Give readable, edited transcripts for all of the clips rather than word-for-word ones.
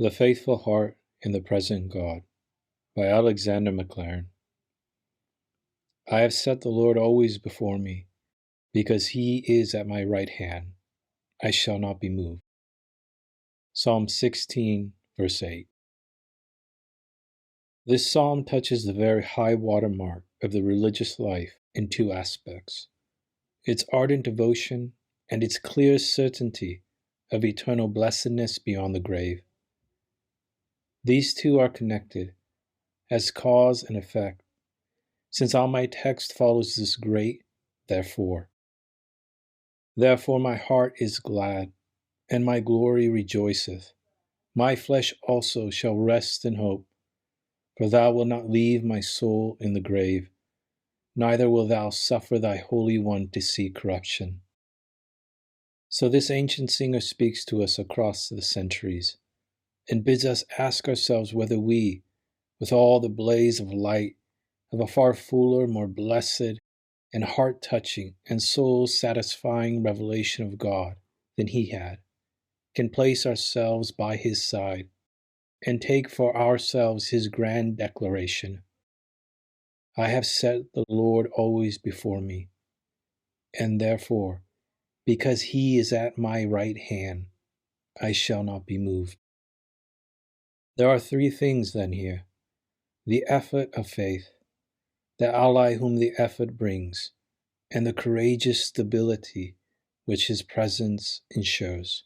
The Faithful Heart in the Present God by Alexander Maclaren. I have set the Lord always before me, because he is at my right hand. I shall not be moved. Psalm 16, verse 8. This psalm touches the very high water mark of the religious life in two aspects: its ardent devotion and its clear certainty of eternal blessedness beyond the grave. These two are connected as cause and effect, since all my text follows this great therefore. Therefore my heart is glad, and my glory rejoiceth. My flesh also shall rest in hope, for thou wilt not leave my soul in the grave, neither wilt thou suffer thy Holy One to see corruption. So this ancient singer speaks to us across the centuries, and bids us ask ourselves whether we, with all the blaze of light of a far fuller, more blessed, and heart-touching and soul-satisfying revelation of God than he had, can place ourselves by his side and take for ourselves his grand declaration: I have set the Lord always before me, and therefore, because he is at my right hand, I shall not be moved. There are three things then here: the effort of faith, the ally whom the effort brings, and the courageous stability which his presence ensures.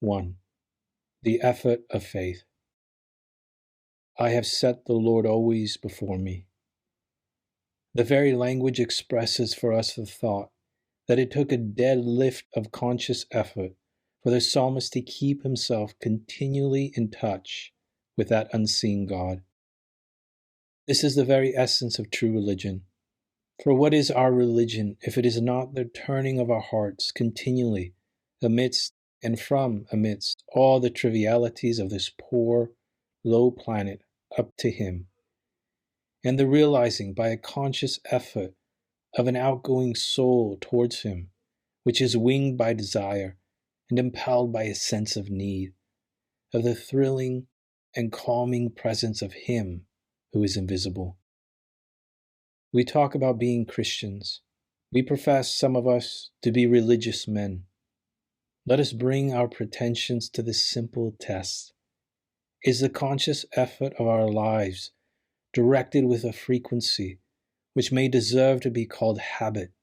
1. The effort of faith. I have set the Lord always before me. The very language expresses for us the thought that it took a dead lift of conscious effort for the psalmist to keep himself continually in touch with that unseen God. This is the very essence of true religion. For what is our religion if it is not the turning of our hearts continually amidst all the trivialities of this poor, low planet up to him, and the realizing by a conscious effort of an outgoing soul towards him, which is winged by desire and impelled by a sense of need, of the thrilling and calming presence of him who is invisible. We talk about being Christians. We profess, some of us, to be religious men. Let us bring our pretensions to this simple test. Is the conscious effort of our lives directed with a frequency which may deserve to be called habit,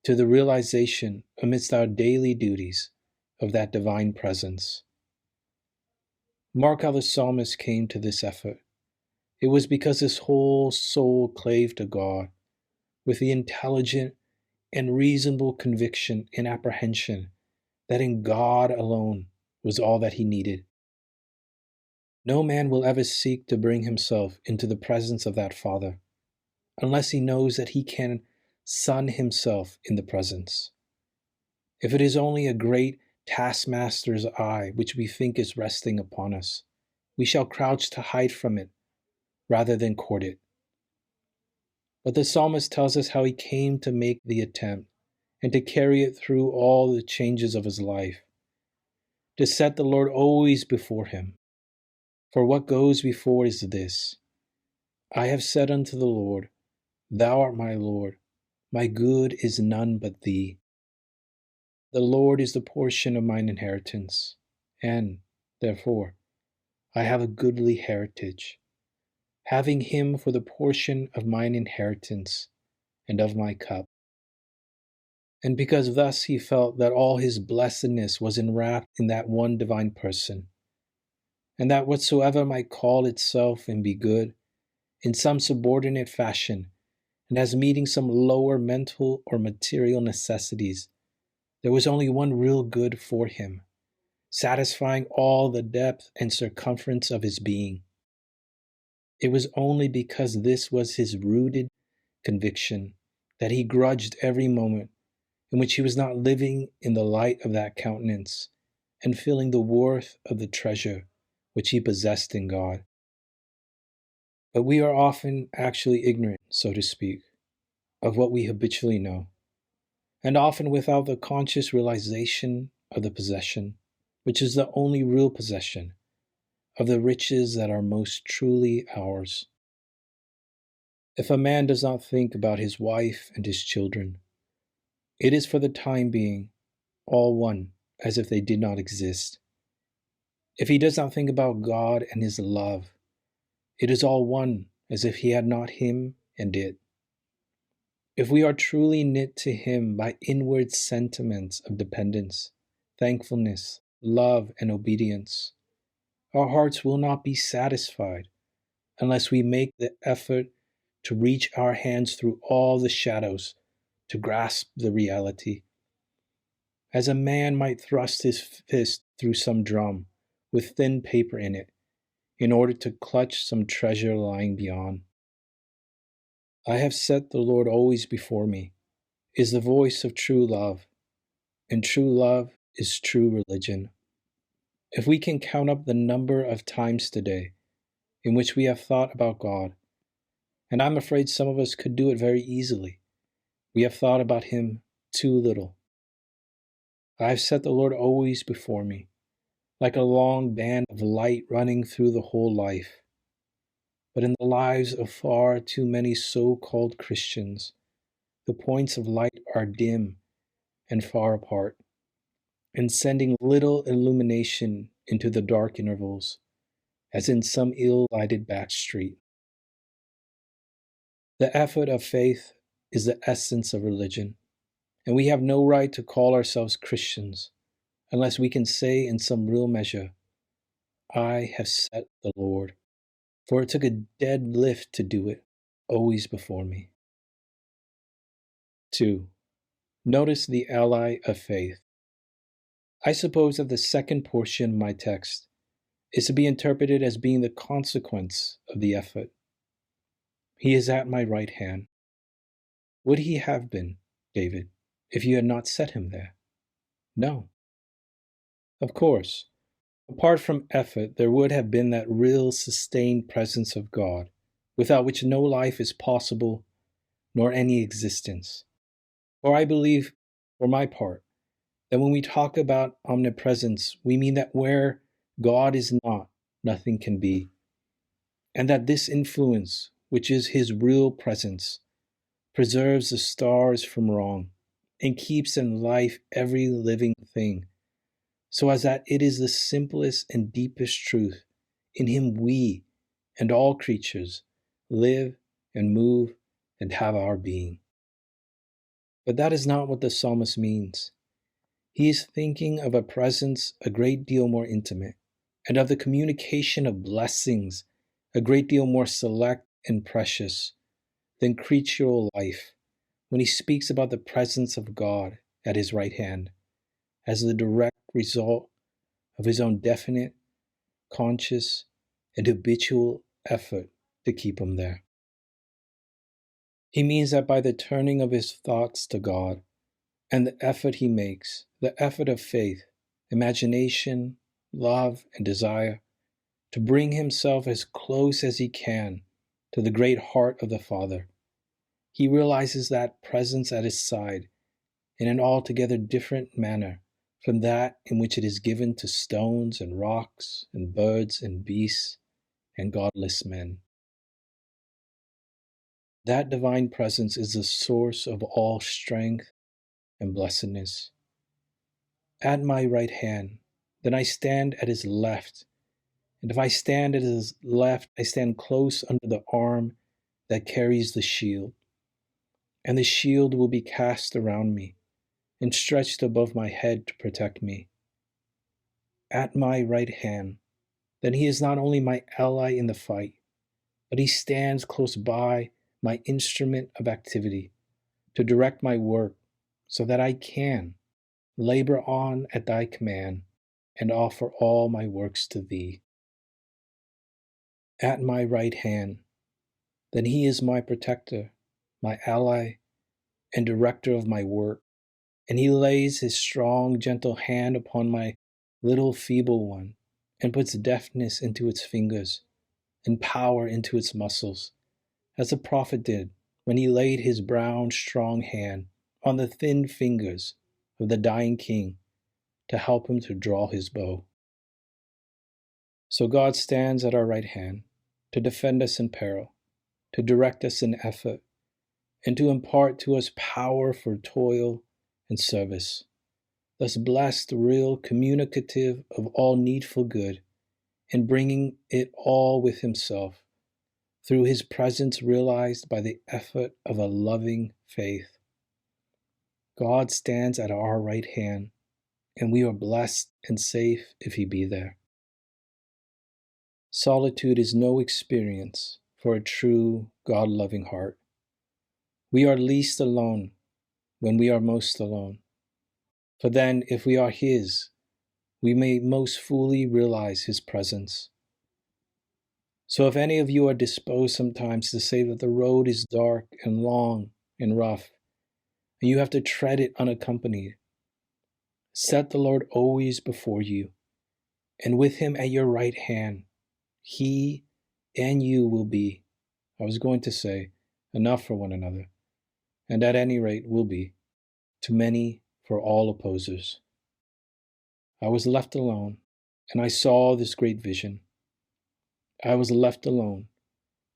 to the realization amidst our daily duties of that divine presence? Mark how the psalmist came to this effort. It was because his whole soul clave to God, with the intelligent and reasonable conviction and apprehension that in God alone was all that he needed. No man will ever seek to bring himself into the presence of that Father unless he knows that he can sun himself in the presence. If it is only a great taskmaster's eye which we think is resting upon us, we shall crouch to hide from it rather than court it. But the psalmist tells us how he came to make the attempt and to carry it through all the changes of his life, to set the Lord always before him. For what goes before is this: I have said unto the Lord, Thou art my Lord, my good is none but thee. The Lord is the portion of mine inheritance, and, therefore, I have a goodly heritage, having him for the portion of mine inheritance and of my cup. And because thus he felt that all his blessedness was enwrapped in that one divine person, and that whatsoever might call itself and be good, in some subordinate fashion, and as meeting some lower mental or material necessities, there was only one real good for him, satisfying all the depth and circumference of his being. It was only because this was his rooted conviction that he grudged every moment in which he was not living in the light of that countenance and feeling the worth of the treasure which he possessed in God. But we are often actually ignorant, so to speak, of what we habitually know, and often without the conscious realization of the possession, which is the only real possession of the riches that are most truly ours. If a man does not think about his wife and his children, it is for the time being all one, as if they did not exist. If he does not think about God and his love, it is all one, as if he had not him and it. If we are truly knit to him by inward sentiments of dependence, thankfulness, love, and obedience, our hearts will not be satisfied unless we make the effort to reach our hands through all the shadows to grasp the reality. As a man might thrust his fist through some drum with thin paper in it in order to clutch some treasure lying beyond. I have set the Lord always before me is the voice of true love, and true love is true religion. If we can count up the number of times today in which we have thought about God, and I'm afraid some of us could do it very easily, we have thought about Him too little. I have set the Lord always before me, like a long band of light running through the whole life. But in the lives of far too many so-called Christians, the points of light are dim and far apart, and sending little illumination into the dark intervals, as in some ill-lighted back street. The effort of faith is the essence of religion, and we have no right to call ourselves Christians unless we can say in some real measure, I have set the Lord, for it took a dead lift to do it, always before me. 2. Notice the ally of faith. I suppose that the second portion of my text is to be interpreted as being the consequence of the effort. He is at my right hand. Would he have been, David, if you had not set him there? No. Of course, apart from effort, there would have been that real sustained presence of God, without which no life is possible, nor any existence. For I believe, for my part, that when we talk about omnipresence, we mean that where God is not, nothing can be. And that this influence, which is his real presence, preserves the stars from wrong, and keeps in life every living thing, so as that it is the simplest and deepest truth. In him we and all creatures live and move and have our being. But that is not what the psalmist means. He is thinking of a presence a great deal more intimate, and of the communication of blessings a great deal more select and precious than creatural life, when he speaks about the presence of God at his right hand as the direct result of his own definite, conscious, and habitual effort to keep him there. He means that by the turning of his thoughts to God and the effort he makes, the effort of faith, imagination, love, and desire, to bring himself as close as he can to the great heart of the Father, he realizes that presence at his side in an altogether different manner from that in which it is given to stones and rocks and birds and beasts and godless men. That divine presence is the source of all strength and blessedness. At my right hand, then I stand at his left, and if I stand at his left, I stand close under the arm that carries the shield, and the shield will be cast around me and stretched above my head to protect me. At my right hand, then he is not only my ally in the fight, but he stands close by, my instrument of activity, to direct my work, so that I can labor on at thy command and offer all my works to thee. At my right hand, then he is my protector, my ally, and director of my work, and he lays his strong, gentle hand upon my little feeble one, and puts deftness into its fingers, and power into its muscles, as the prophet did when he laid his brown, strong hand on the thin fingers of the dying king to help him to draw his bow. So God stands at our right hand to defend us in peril, to direct us in effort, and to impart to us power for toil and service. Thus blessed, real, communicative of all needful good, and bringing it all with himself, through his presence realized by the effort of a loving faith. God stands at our right hand, and we are blessed and safe if he be there. Solitude is no experience for a true, God-loving heart. We are least alone when we are most alone. For then, if we are his, we may most fully realize his presence. So if any of you are disposed sometimes to say that the road is dark and long and rough, and you have to tread it unaccompanied, set the Lord always before you, and with him at your right hand, he and you will be, I was going to say, enough for one another, and at any rate will be, to many for all opposers. I was left alone, and I saw this great vision. I was left alone,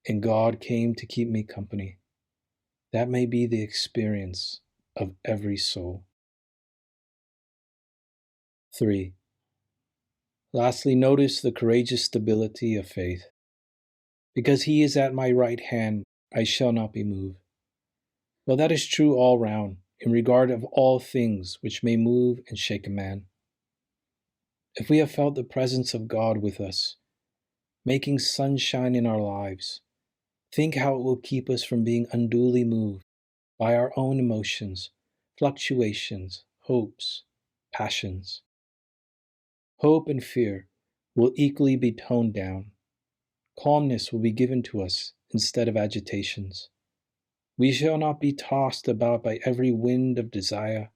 and God came to keep me company. That may be the experience of every soul. 3. Lastly, notice the courageous stability of faith. Because he is at my right hand, I shall not be moved. Well, that is true all round, in regard of all things which may move and shake a man. If we have felt the presence of God with us, making sunshine in our lives, think how it will keep us from being unduly moved by our own emotions, fluctuations, hopes, passions. Hope and fear will equally be toned down. Calmness will be given to us instead of agitations. We shall not be tossed about by every wind of desire,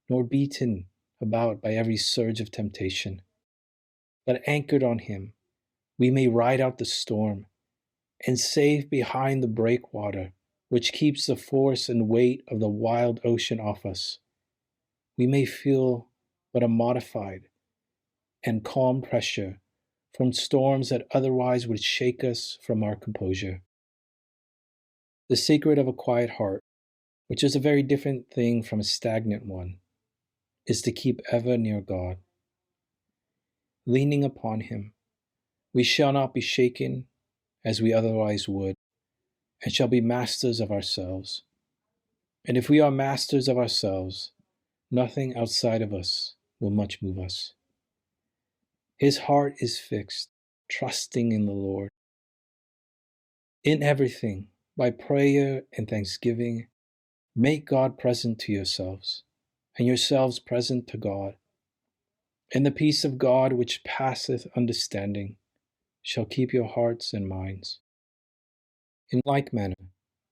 nor beaten about by every surge of temptation. But anchored on him, we may ride out the storm, and safe behind the breakwater, which keeps the force and weight of the wild ocean off us, we may feel but a modified and calm pressure from storms that otherwise would shake us from our composure. The secret of a quiet heart, which is a very different thing from a stagnant one, is to keep ever near God. Leaning upon him, we shall not be shaken as we otherwise would, and shall be masters of ourselves. And if we are masters of ourselves, nothing outside of us will much move us. His heart is fixed, trusting in the Lord. In everything, by prayer and thanksgiving, make God present to yourselves, and yourselves present to God. And the peace of God, which passeth understanding, shall keep your hearts and minds. In like manner,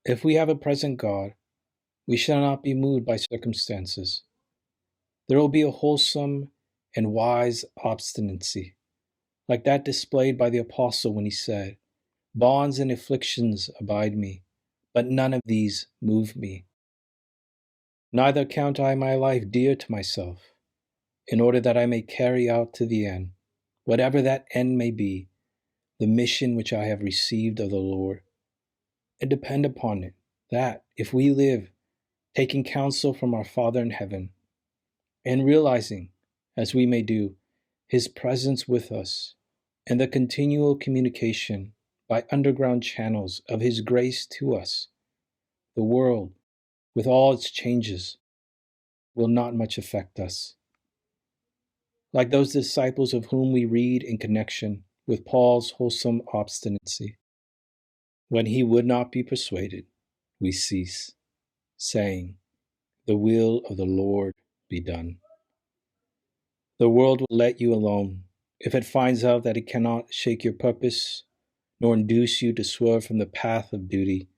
if we have a present God, we shall not be moved by circumstances. There will be a wholesome and wise obstinacy, like that displayed by the apostle when he said, "Bonds and afflictions abide me, but none of these move me. Neither count I my life dear to myself, in order that I may carry out to the end, whatever that end may be, the mission which I have received of the Lord, and depend upon it, that, if we live, taking counsel from our Father in heaven, and realizing, as we may do, his presence with us, and the continual communication by underground channels of his grace to us, the world, with all its changes, will not much affect us. Like those disciples of whom we read in connection with Paul's wholesome obstinacy, when he would not be persuaded, we cease, saying, "The will of the Lord be done." The world will let you alone if it finds out that it cannot shake your purpose, nor induce you to swerve from the path of duty,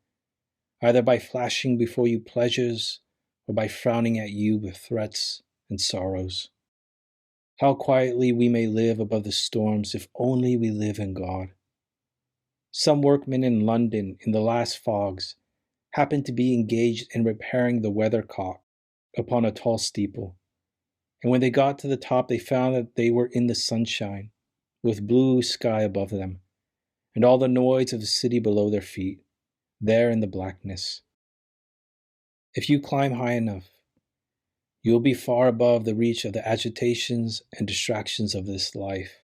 either by flashing before you pleasures or by frowning at you with threats and sorrows. How quietly we may live above the storms if only we live in God. Some workmen in London in the last fogs happened to be engaged in repairing the weathercock upon a tall steeple. And when they got to the top, they found that they were in the sunshine, with blue sky above them, and all the noise of the city below their feet, there in the blackness. If you climb high enough, you will be far above the reach of the agitations and distractions of this life,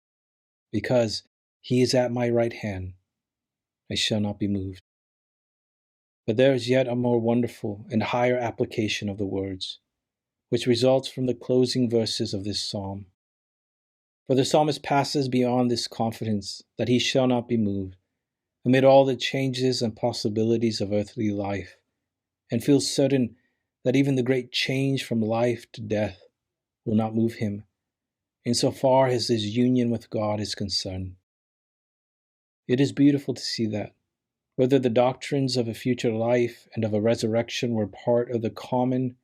because he is at my right hand, I shall not be moved. But there is yet a more wonderful and higher application of the words, which results from the closing verses of this psalm. For the psalmist passes beyond this confidence that he shall not be moved, amid all the changes and possibilities of earthly life, and feels certain that even the great change from life to death will not move him, insofar as his union with God is concerned. It is beautiful to see that, whether the doctrines of a future life and of a resurrection were part of the common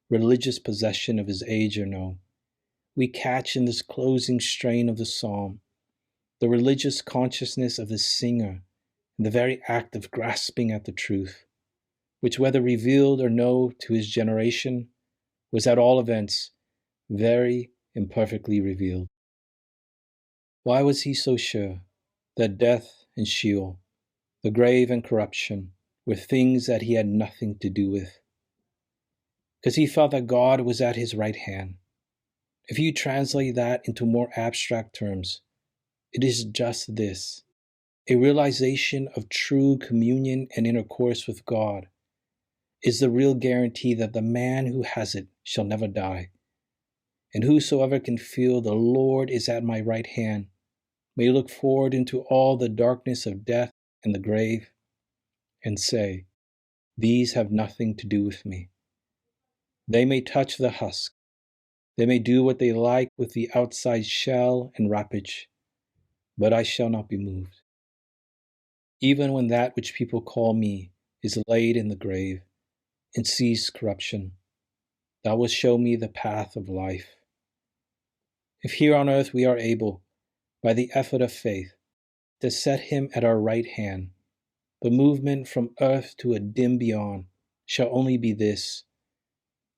religious possession of his age or no, we catch in this closing strain of the psalm the religious consciousness of the singer in the very act of grasping at the truth, which, whether revealed or no to his generation, was at all events very imperfectly revealed. Why was he so sure that death and Sheol, the grave and corruption, were things that he had nothing to do with? Because he felt that God was at his right hand. If you translate that into more abstract terms, it is just this: a realization of true communion and intercourse with God is the real guarantee that the man who has it shall never die. And whosoever can feel the Lord is at my right hand may look forward into all the darkness of death and the grave and say, these have nothing to do with me. They may touch the husk. They may do what they like with the outside shell and wrappage, but I shall not be moved. Even when that which people call me is laid in the grave and sees corruption, thou wilt show me the path of life. If here on earth we are able, by the effort of faith, to set him at our right hand, the movement from earth to a dim beyond shall only be this: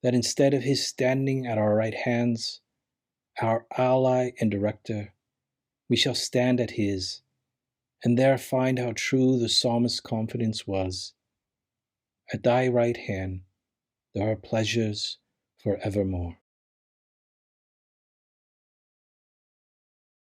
that instead of his standing at our right hands, our ally and director, we shall stand at his, and there find how true the psalmist's confidence was. At thy right hand there are pleasures for evermore.